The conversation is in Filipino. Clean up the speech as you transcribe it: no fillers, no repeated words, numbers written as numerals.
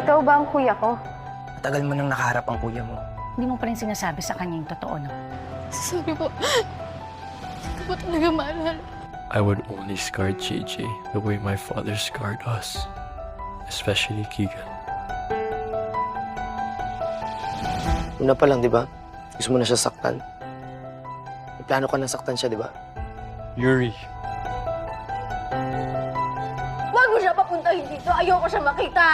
Ikaw ba ang kuya ko? Matagal mo nang nakaharap ang kuya mo. Hindi mo pa rin sinasabi sa kanya yung totoo, no? Sorry po. Hindi ko po talaga maalala. I would only scar JJ the way my father scarred us. Especially Keegan. Una pa lang, di ba? Gusto mo na siya saktan. May plano ka na saktan siya, di ba? Yuri. Huwag mo siya papuntahin dito. Ayoko siya makita.